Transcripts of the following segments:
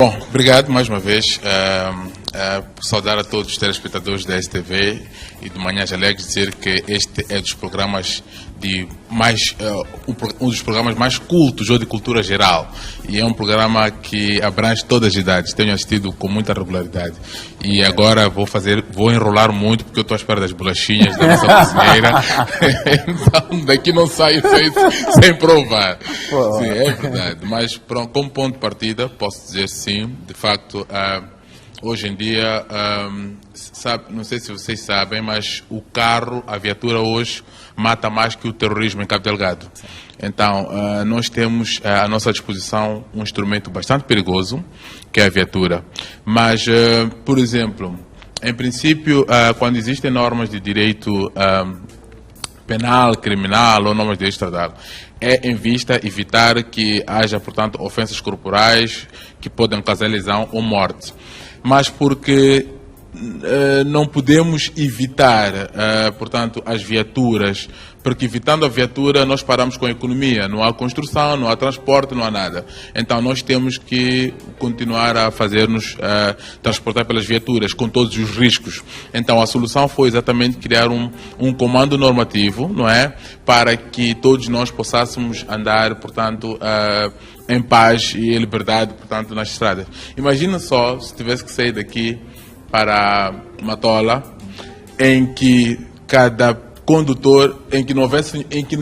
Bom, obrigado mais uma vez. Saudar a todos os telespectadores da STV e do Manhãs Alegres, dizer que este é dos programas um dos programas mais cultos ou de cultura geral, e é um programa que abrange todas as idades. Tenho assistido com muita regularidade e agora vou enrolar muito porque eu estou à espera das bolachinhas da nossa cozinheira. Então daqui não saio sem provar. Sim, é verdade, mas pronto, como ponto de partida posso dizer sim, de facto. Hoje em dia, não sei se vocês sabem, mas a viatura hoje mata mais que o terrorismo em Cabo Delgado. Então, nós temos à nossa disposição um instrumento bastante perigoso, que é a viatura. Mas, por exemplo, em princípio, quando existem normas de direito penal, criminal ou normas de direito estatal, é em vista evitar que haja, portanto, ofensas corporais que podem causar lesão ou morte. Mas porque não podemos evitar, portanto, as viaturas, porque evitando a viatura nós paramos com a economia, não há construção, não há transporte, não há nada. Então nós temos que continuar a fazer-nos transportar pelas viaturas, com todos os riscos. Então a solução foi exatamente criar um comando normativo, não é? Para que todos nós possássemos andar, portanto, em paz e em liberdade, portanto, nas estradas. Imagina só se tivesse que sair daqui para Matola, em que cada condutor, em que não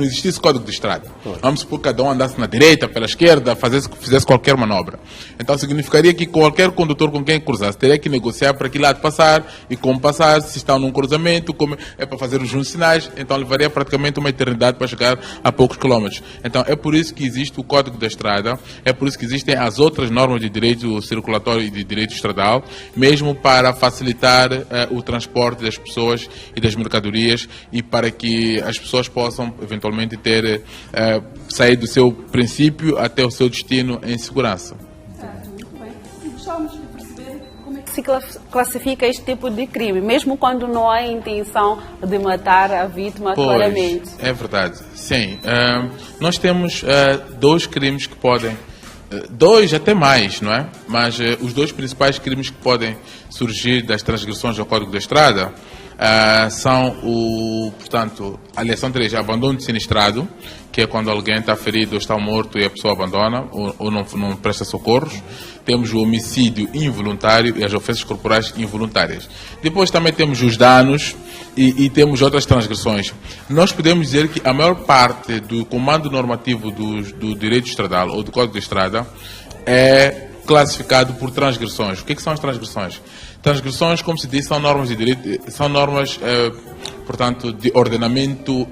existisse código de estrada. Vamos supor que cada um andasse na direita, pela esquerda, fizesse qualquer manobra. Então significaria que qualquer condutor com quem cruzasse teria que negociar para que lado passar e como passar, se estão num cruzamento, como é para fazer os juntos sinais, então levaria praticamente uma eternidade para chegar a poucos quilómetros. Então é por isso que existe o código da estrada, é por isso que existem as outras normas de direito circulatório e de direito estradal, mesmo para facilitar o transporte das pessoas e das mercadorias e para que as pessoas possam eventualmente sair do seu princípio até o seu destino em segurança. Muito bem. E gostávamos de perceber como é que se classifica este tipo de crime, mesmo quando não há intenção de matar a vítima claramente. É verdade, sim. Nós temos dois crimes que podem, dois até mais, não é? Mas os dois principais crimes que podem surgir das transgressões ao Código da Estrada são portanto, a liação 3, abandono de sinistrado, que é quando alguém está ferido ou está morto e a pessoa abandona ou não presta socorros. Temos o homicídio involuntário e as ofensas corporais involuntárias. Depois também temos os danos e temos outras transgressões. Nós podemos dizer que a maior parte do comando normativo do direito estradal ou do Código de Estrada é classificado por transgressões. O que são as transgressões? Transgressões, como se diz, são normas de direito, são normas, portanto, de ordenamento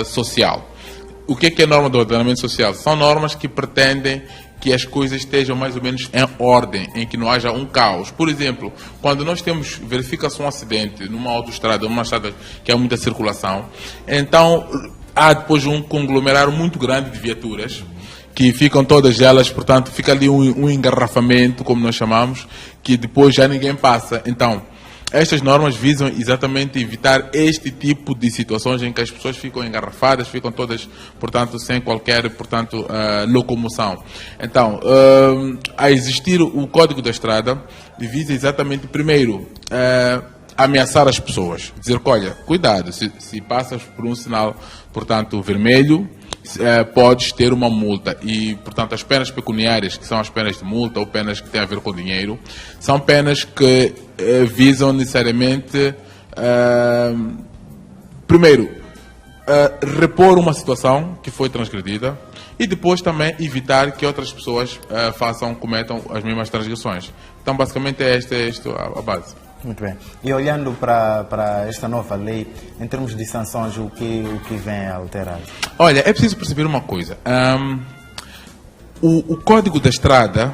social. O que é norma de ordenamento social? São normas que pretendem que as coisas estejam mais ou menos em ordem, em que não haja um caos. Por exemplo, quando nós verifica-se um acidente numa autoestrada, numa estrada que há muita circulação, então há depois um conglomerado muito grande de viaturas, que ficam todas elas, portanto, fica ali um engarrafamento, como nós chamamos, que depois já ninguém passa. Então, estas normas visam exatamente evitar este tipo de situações em que as pessoas ficam engarrafadas, ficam todas, portanto, sem qualquer, portanto, locomoção. Então, a existir o Código da Estrada, visa exatamente, primeiro, ameaçar as pessoas. Dizer que, olha, cuidado, se passas por um sinal, portanto, vermelho, podes ter uma multa e, portanto, as penas pecuniárias, que são as penas de multa ou penas que têm a ver com dinheiro, são penas que visam necessariamente, primeiro, repor uma situação que foi transgredida e depois também evitar que outras pessoas cometam as mesmas transgressões. Então, basicamente, é esta a base. Muito bem. E olhando para esta nova lei, em termos de sanções, o que vem a alterar? Olha, é preciso perceber uma coisa. O Código da Estrada,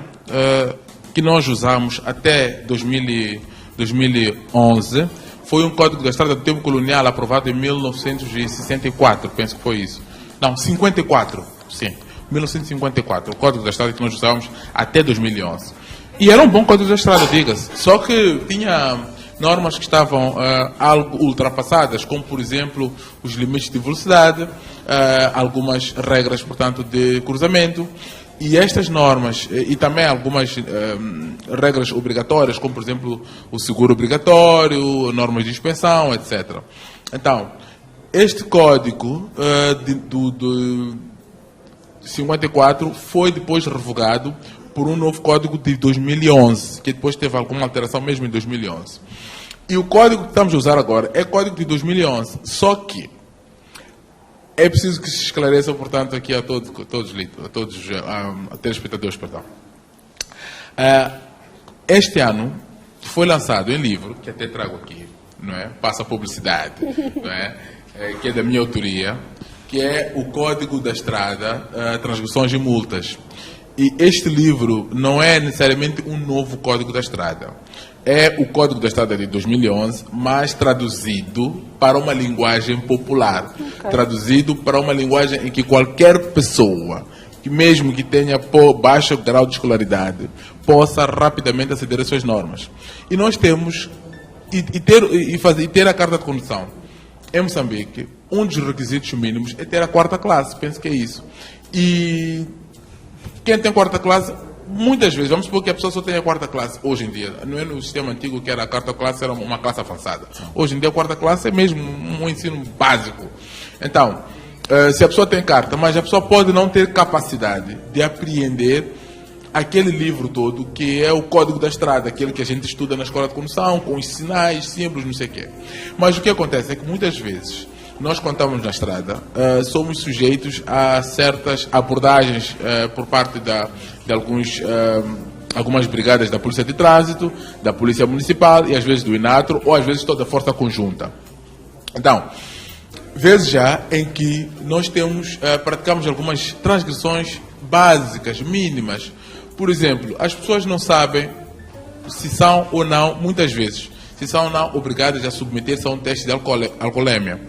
que nós usamos até 2011, foi um Código da Estrada do tempo colonial aprovado em 1964, penso que foi isso. Não, 54, sim. 1954, o Código da Estrada que nós usávamos até 2011. E era um bom Código da Estrada, diga-se. Só que tinha normas que estavam algo ultrapassadas, como, por exemplo, os limites de velocidade, algumas regras, portanto, de cruzamento. E estas normas, e também algumas regras obrigatórias, como, por exemplo, o seguro obrigatório, normas de inspeção, etc. Então, este código do 54 foi depois revogado por um novo código de 2011, que depois teve alguma alteração mesmo em 2011. E o código que estamos a usar agora é código de 2011, só que é preciso que se esclareça, portanto, aqui a todos telespectadores, perdão. Este ano foi lançado em livro, que até trago aqui, não é? Passa publicidade, não é? Que é da minha autoria, que é o Código da Estrada, Transgressões e Multas. E este livro não é necessariamente um novo Código da Estrada. É o Código da Estrada de 2011, mas traduzido para uma linguagem popular. Okay. Traduzido para uma linguagem em que qualquer pessoa, que mesmo que tenha baixo grau de escolaridade, possa rapidamente aceder às suas normas. E nós temos, ter a carta de condução. Em Moçambique, um dos requisitos mínimos é ter a 4ª classe, penso que é isso. E quem tem 4ª classe, muitas vezes, vamos supor que a pessoa só tem a 4ª classe, hoje em dia, não é no sistema antigo que era a 4ª classe, era uma classe avançada. Hoje em dia a 4ª classe é mesmo um ensino básico. Então, se a pessoa tem carta, mas a pessoa pode não ter capacidade de apreender aquele livro todo, que é o Código da Estrada, aquele que a gente estuda na escola de condução, com os sinais, símbolos, não sei o quê. Mas o que acontece é que muitas vezes nós, quando estamos na estrada, somos sujeitos a certas abordagens por parte de algumas brigadas da Polícia de Trânsito, da Polícia Municipal e às vezes do INATRO, ou às vezes toda a força conjunta. Então, vezes já em que nós praticamos algumas transgressões básicas, mínimas. Por exemplo, as pessoas não sabem se são ou não, muitas vezes, se são ou não obrigadas a submeter-se a um teste de alcoolemia.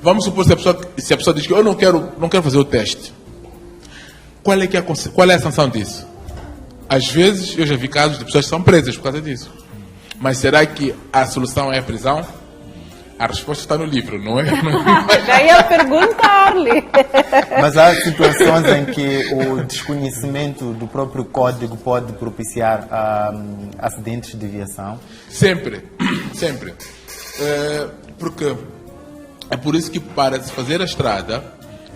Vamos supor, se a pessoa diz que eu não quero fazer o teste. Qual é a sanção disso? Às vezes, eu já vi casos de pessoas que são presas por causa disso. Mas será que a solução é a prisão? A resposta está no livro, não é? Já ia perguntar-lhe. Mas há situações em que o desconhecimento do próprio código pode propiciar acidentes de viação? Sempre, sempre. Porque é por isso que, para se fazer a estrada,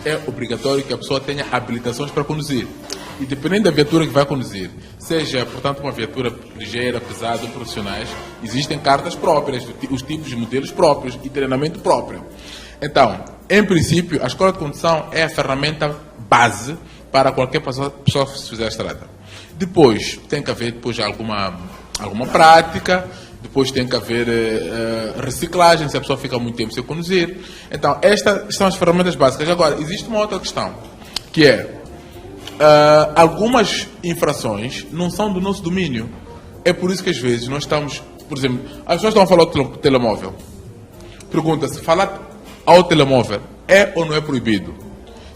é obrigatório que a pessoa tenha habilitações para conduzir. E dependendo da viatura que vai conduzir, seja, portanto, uma viatura ligeira, pesada ou profissionais, existem cartas próprias, os tipos de modelos próprios e treinamento próprio. Então, em princípio, a escola de condução é a ferramenta base para qualquer pessoa se fizer a estrada. Depois, tem que haver alguma prática. Depois tem que haver reciclagem, se a pessoa fica muito tempo sem conduzir. Então, estas são as ferramentas básicas. Agora, existe uma outra questão, que é, algumas infrações não são do nosso domínio. É por isso que, às vezes, nós estamos... Por exemplo, as pessoas estão a falar do telemóvel. Pergunta-se, falar ao telemóvel é ou não é proibido?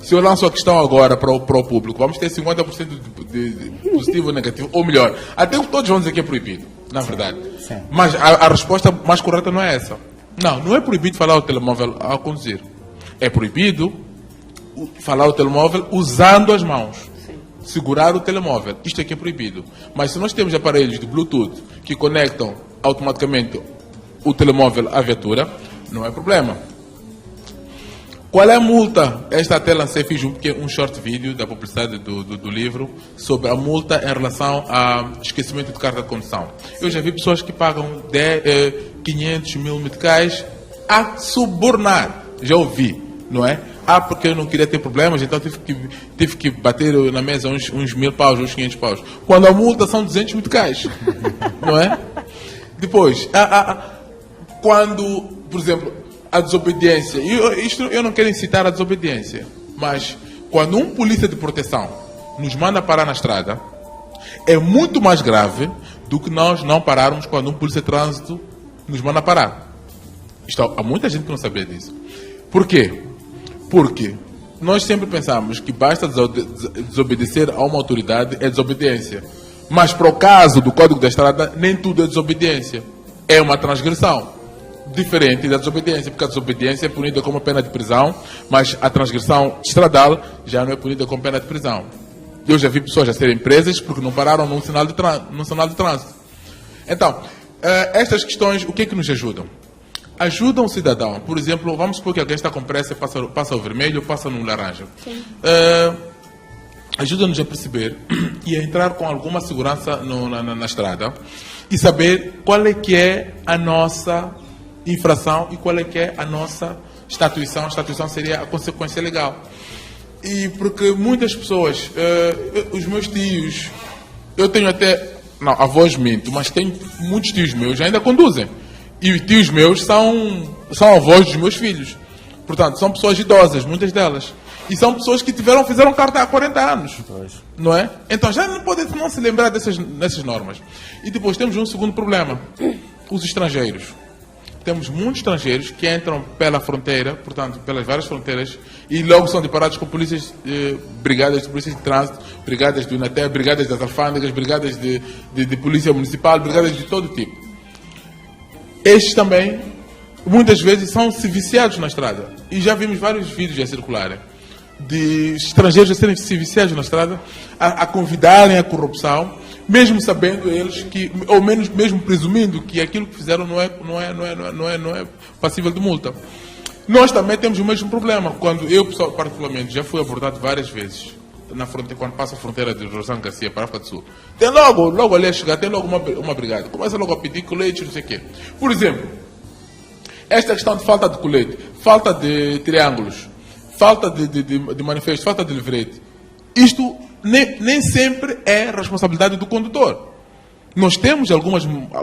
Se eu lanço a questão agora para o público, vamos ter 50% de positivo ou negativo, ou melhor, até todos vão dizer que é proibido, na verdade. Sim. Mas a resposta mais correta não é essa. Não é proibido falar ao telemóvel ao conduzir. É proibido falar ao telemóvel usando as mãos. Sim. Segurar o telemóvel. Isto aqui é proibido. Mas se nós temos aparelhos de Bluetooth que conectam automaticamente o telemóvel à viatura, não é problema. Qual é a multa? Esta até lancei, fiz um short vídeo da publicidade do livro sobre a multa em relação a esquecimento de carta de condução. Eu já vi pessoas que pagam 500 mil meticais a subornar. Já ouvi, não é? Porque eu não queria ter problemas, então tive que bater na mesa uns 1.000 paus, uns 500 paus. Quando a multa são 200 meticais, não é? Depois, quando, por exemplo, a desobediência, eu não quero incitar a desobediência, mas quando um polícia de proteção nos manda parar na estrada, é muito mais grave do que nós não pararmos quando um polícia de trânsito nos manda parar. Há muita gente que não sabia disso. Por quê? Porque nós sempre pensamos que basta desobedecer a uma autoridade é desobediência. Mas para o caso do Código da Estrada, nem tudo é desobediência. É uma transgressão. Diferente da desobediência, porque a desobediência é punida com uma pena de prisão, mas a transgressão estradal já não é punida com pena de prisão. Eu já vi pessoas a serem presas porque não pararam num sinal de trânsito. Então, estas questões, o que é que nos ajudam? Ajudam o cidadão. Por exemplo, vamos supor que alguém está com pressa, passa ao vermelho ou passa no laranja. Ajuda-nos a perceber e a entrar com alguma segurança na estrada e saber qual é que é a nossa infração e qual é que é a nossa estatuição. A estatuição seria a consequência legal. E porque muitas pessoas, os meus tios, eu tenho até, não, avós minto, mas tenho muitos tios meus ainda conduzem. E os tios meus são avós dos meus filhos. Portanto, são pessoas idosas, muitas delas. E são pessoas que fizeram carta há 40 anos. Não é? Então já não podem não se lembrar dessas normas. E depois temos um segundo problema. Os estrangeiros. Temos muitos estrangeiros que entram pela fronteira, portanto, pelas várias fronteiras, e logo são deparados com polícias, brigadas de polícias de trânsito, brigadas do INATE, brigadas das alfândegas, brigadas de polícia municipal, brigadas de todo tipo. Estes também, muitas vezes, são se viciados na estrada. E já vimos vários vídeos a circularem de estrangeiros a serem se viciados na estrada, a convidarem a corrupção, mesmo sabendo eles que, ou menos mesmo presumindo que aquilo que fizeram não é passível de multa. Nós também temos o mesmo problema. Quando eu, particularmente, já fui abordado várias vezes na fronteira, quando passa a fronteira de Rosão Garcia para a África do Sul, tem logo ali a chegar, tem logo uma brigada. Começa logo a pedir colete, não sei o quê. Por exemplo, esta questão de falta de colete, falta de triângulos, falta de manifesto, falta de livrete, isto nem sempre é responsabilidade do condutor. Nós temos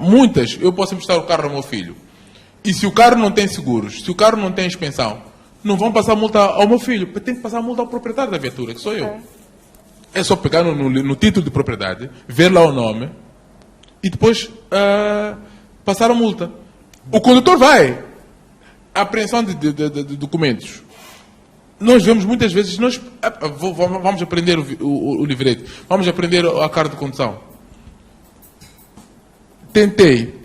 muitas, eu posso emprestar o carro ao meu filho, e se o carro não tem seguros, se o carro não tem expensão, não vão passar multa ao meu filho, tem que passar multa ao proprietário da viatura, que sou eu. É só pegar no título de propriedade, ver lá o nome, e depois passar a multa. O condutor vai. A apreensão de documentos. Nós vemos muitas vezes, vamos aprender o livrete, vamos aprender a carta de condução. Tentei,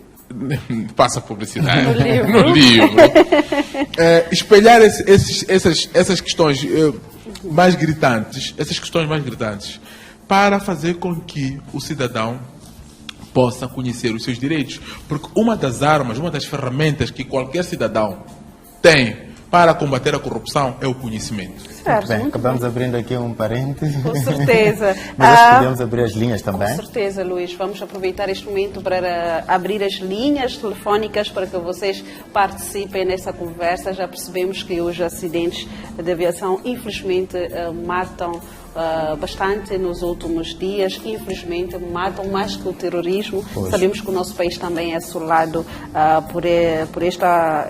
passa a publicidade no livro, espelhar essas questões mais gritantes, para fazer com que o cidadão possa conhecer os seus direitos. Porque uma das armas, uma das ferramentas que qualquer cidadão tem para combater a corrupção é o conhecimento. Certo, bem, acabamos abrindo aqui um parênteses. Com certeza. Mas podemos abrir as linhas também. Com certeza, Luís. Vamos aproveitar este momento para abrir as linhas telefónicas para que vocês participem nessa conversa. Já percebemos que os acidentes de aviação, infelizmente, matam bastante nos últimos dias, infelizmente matam mais que o terrorismo. Pois. Sabemos que o nosso país também é assolado por esta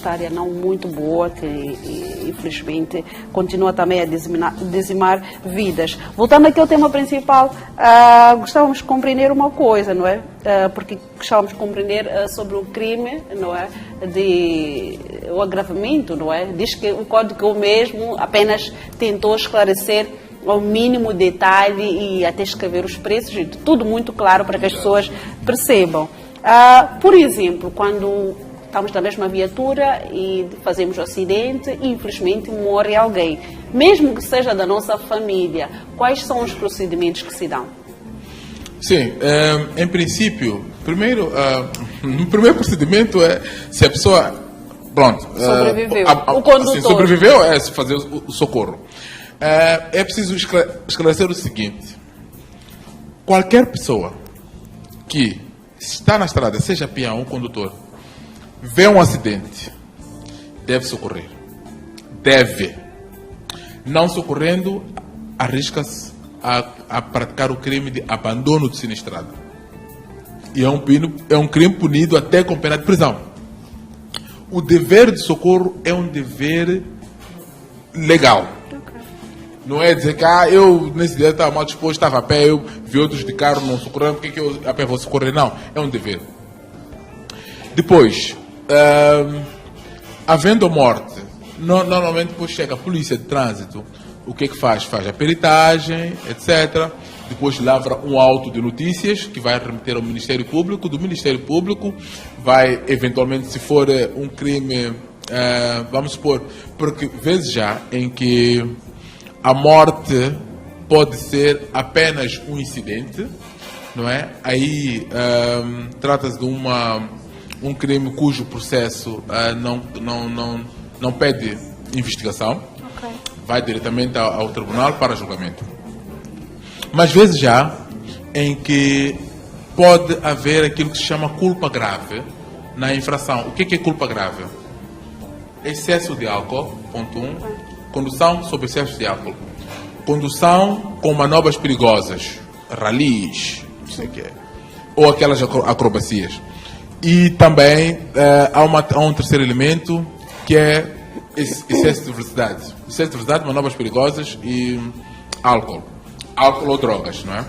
área não muito boa, que infelizmente continua também a dizimar vidas. Voltando aqui ao tema principal, gostávamos de compreender uma coisa, não é? Porque gostávamos de compreender sobre o crime, não é? O agravamento, não é? Diz que o Código mesmo apenas tentou esclarecer ao mínimo detalhe e até escrever os preços, tudo muito claro para que as pessoas percebam. Por exemplo, quando estamos na mesma viatura e fazemos o acidente e infelizmente morre alguém, mesmo que seja da nossa família, quais são os procedimentos que se dão? Sim, em princípio, o primeiro procedimento é se a pessoa, sobreviveu, o condutor. Assim, sobreviveu, é se fazer o socorro. É preciso esclarecer o seguinte: qualquer pessoa que está na estrada, seja peão ou condutor, vê um acidente, deve socorrer. Deve. Não socorrendo, arrisca-se a praticar o crime de abandono de sinistrado. E é um crime punido até com pena de prisão. O dever de socorro é um dever legal. Não é dizer que eu nesse dia estava mal disposto, estava a pé, eu vi outros de carro não socorrendo, por que eu a pé vou socorrer? Não, é um dever. Depois, havendo morte, normalmente depois chega a polícia de trânsito. O que é que faz? Faz a peritagem, etc. Depois lavra um auto de notícias que vai remeter ao Ministério Público. Do Ministério Público vai, eventualmente, se for um crime, vamos supor, porque vezes já em que a morte pode ser apenas um incidente, não é? Aí trata-se de um crime cujo processo não pede investigação, vai diretamente ao tribunal para julgamento. Mas vezes já em que pode haver aquilo que se chama culpa grave na infração. O que é culpa grave? Excesso de álcool, ponto 1. Condução sob excesso de álcool. Condução com manobras perigosas, ralis, não sei o que é, ou aquelas acrobacias. E também há um terceiro elemento que é excesso de velocidade. Excesso de velocidade, manobras perigosas e álcool. Álcool ou drogas, não é?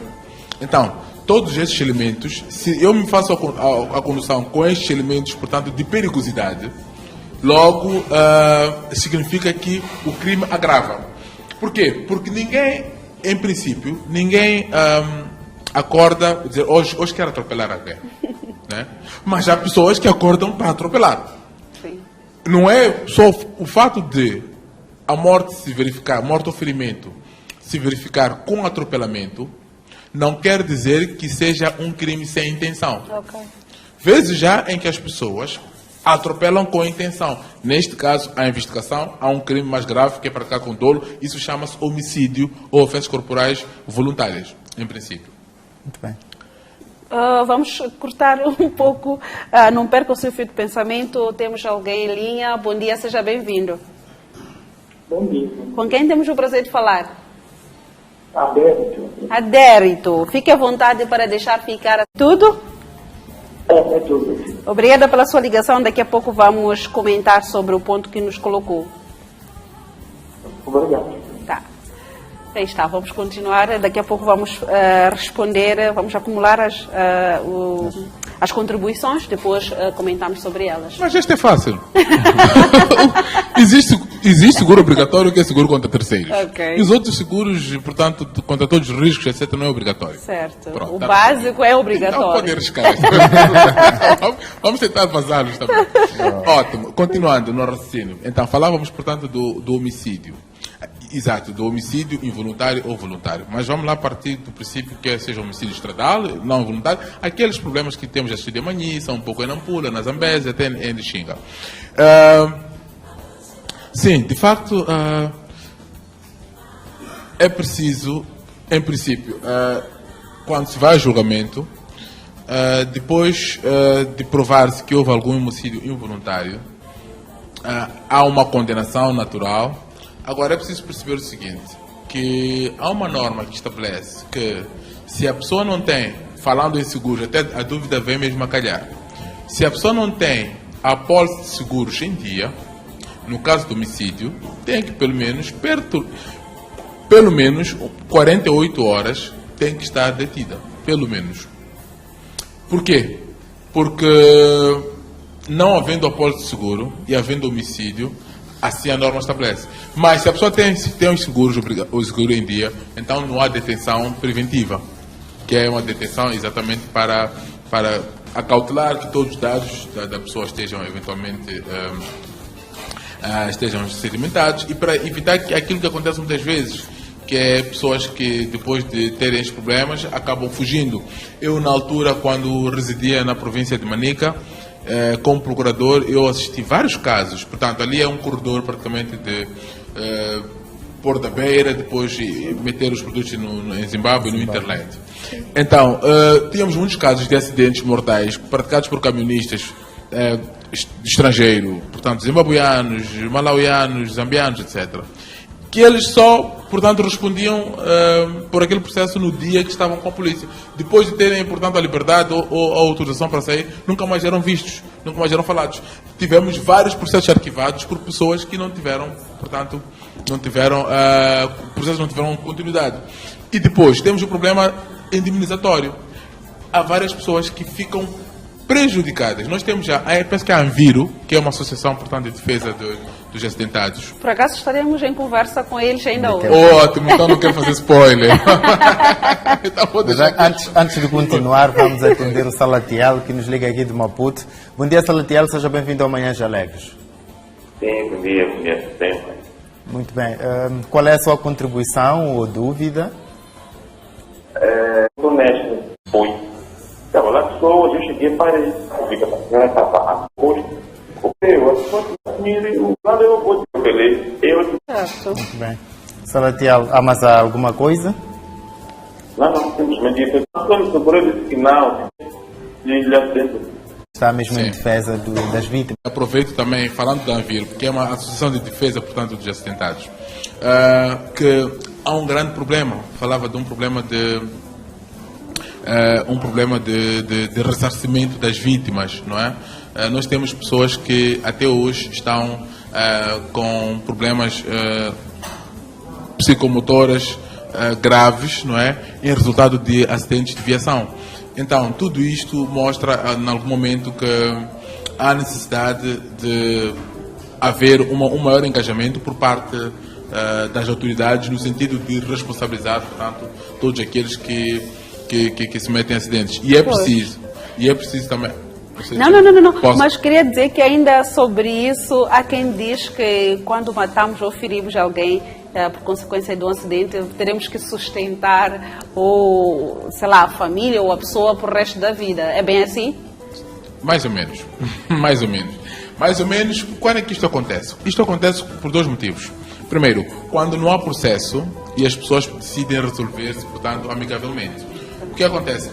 Então, todos esses elementos, se eu me faço a condução com estes elementos, portanto, de perigosidade, logo significa que o crime agrava. Por quê? Porque ninguém, em princípio, acorda e dizer hoje quero atropelar alguém. Né? Mas há pessoas que acordam para atropelar. Sim. Não é só o fato de a morte se verificar, morte ou ferimento, se verificar com atropelamento, não quer dizer que seja um crime sem intenção. Okay. Vezes já em que as pessoas atropelam com intenção. Neste caso, a investigação, há um crime mais grave que é praticado com dolo. Isso chama-se homicídio ou ofensas corporais voluntárias, em princípio. Muito bem. Vamos cortar um pouco, não perca o seu fio de pensamento. Temos alguém em linha. Bom dia, seja bem-vindo. Bom dia. Com quem temos o prazer de falar? Adérito. Adérito. Fique à vontade para deixar ficar tudo. É tudo. Obrigada pela sua ligação. Daqui a pouco vamos comentar sobre o ponto que nos colocou. Obrigado. Tá. Aí está, vamos continuar. Daqui a pouco vamos responder, vamos acumular as contribuições, depois comentamos sobre elas. Mas este é fácil. Existe seguro obrigatório que é seguro contra terceiros. Okay. E os outros seguros, portanto, contra todos os riscos, etc., não é obrigatório. Certo. Pronto, o básico é Não obrigatório. pode arriscar. Vamos tentar vazá-los também. Ótimo. Continuando no raciocínio. Então, falávamos, portanto, do homicídio. Exato, do homicídio involuntário ou voluntário. Mas vamos lá partir do princípio que seja homicídio estradal, não involuntário. Aqueles problemas que temos assistido em Manhissa, um pouco em Nampula, na Zambésia, até em Lixinga. Sim, de facto, é preciso, em princípio, quando se vai a julgamento, depois de provar-se que houve algum homicídio involuntário, há uma condenação natural. Agora é preciso perceber o seguinte, que há uma norma que estabelece que se a pessoa não tem, falando em seguros, até a dúvida vem mesmo a calhar, se a pessoa não tem a apólice de seguros em dia, no caso do homicídio, tem que pelo menos 48 horas tem que estar detida, pelo menos. Por quê? Porque não havendo apólice de seguro e havendo homicídio, assim a norma estabelece. Mas se a pessoa tem os seguros em dia, então não há detenção preventiva, que é uma detenção exatamente para acautelar que todos os dados da pessoa estejam eventualmente estejam sedimentados e para evitar que aquilo que acontece muitas vezes, que é pessoas que depois de terem estes problemas acabam fugindo. Eu, na altura, quando residia na província de Manica, como procurador, eu assisti vários casos. Portanto, ali é um corredor praticamente de pôr da beira, depois meter os produtos em Zimbábue e no Interland. Então, tínhamos muitos casos de acidentes mortais praticados por camionistas de estrangeiro, portanto, zimbabuianos, malauianos, zambianos, etc. Que eles só, portanto, respondiam por aquele processo no dia que estavam com a polícia. Depois de terem, portanto, a liberdade ou a autorização para sair, nunca mais eram vistos, nunca mais eram falados. Tivemos vários processos arquivados por pessoas que não tiveram, portanto, processos não tiveram continuidade. E depois temos o problema indemnizatório. Há várias pessoas que ficam prejudicadas. Nós temos já, penso que a Anviro, que é uma associação, portanto, de defesa dos acidentados. Por acaso estaremos em conversa com eles ainda hoje. Ótimo, então não quero fazer spoiler. Então, antes de continuar, vamos atender o Salatiel, que nos liga aqui de Maputo. Bom dia, Salatiel, seja bem-vindo ao Manhãs Alegres. Sim, bom dia, sempre. Muito bem. Qual é a sua contribuição ou dúvida? Fui. Estava lá pessoas, eu cheguei, parei. Eu vi que a senhora estava a posto. Eu lá eu vou te beleza. Certo. Muito bem. Salatiel, há mais alguma coisa? Não, simplesmente isso. Quando sobrou esse final, e lá dentro. Está mesmo em Sim. defesa das vítimas. Aproveito também, falando da Anvil, que é uma associação de defesa, portanto, dos acidentados, que há um grande problema. Falava de um problema de ressarcimento das vítimas, não é? Nós temos pessoas que até hoje estão com problemas psicomotoras graves, não é? Em resultado de acidentes de viação. Então, tudo isto mostra, em algum momento, que há necessidade de haver um maior engajamento por parte das autoridades, no sentido de responsabilizar, portanto, todos aqueles que se metem em acidentes. E é preciso também... Não. Posso? Mas queria dizer que ainda sobre isso, há quem diz que quando matamos ou ferimos alguém por consequência de um acidente, teremos que sustentar ou, sei lá, a família ou a pessoa por resto da vida. É bem assim? Mais ou menos. Mais ou menos. Mais ou menos, quando é que isto acontece? Isto acontece por dois motivos. Primeiro, quando não há processo e as pessoas decidem resolver-se, portanto, amigavelmente. O que acontece?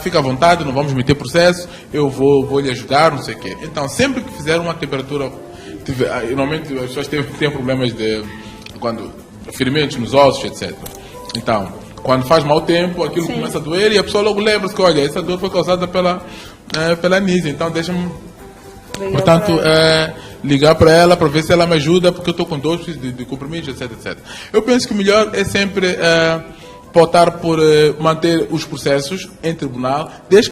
Fica à vontade, não vamos meter processo, eu vou lhe ajudar, não sei o quê. Então, sempre que fizer uma temperatura... Normalmente as pessoas têm problemas de... ferimentos nos ossos, etc. Então, quando faz mau tempo, aquilo começa a doer e a pessoa logo lembra-se que, olha, essa dor foi causada pela Anísia, então deixa-me... Portanto, ligar para ela para ver se ela me ajuda, porque eu estou com dor de comprimidos, etc. Eu penso que o melhor é sempre... pautar por manter os processos em tribunal, desde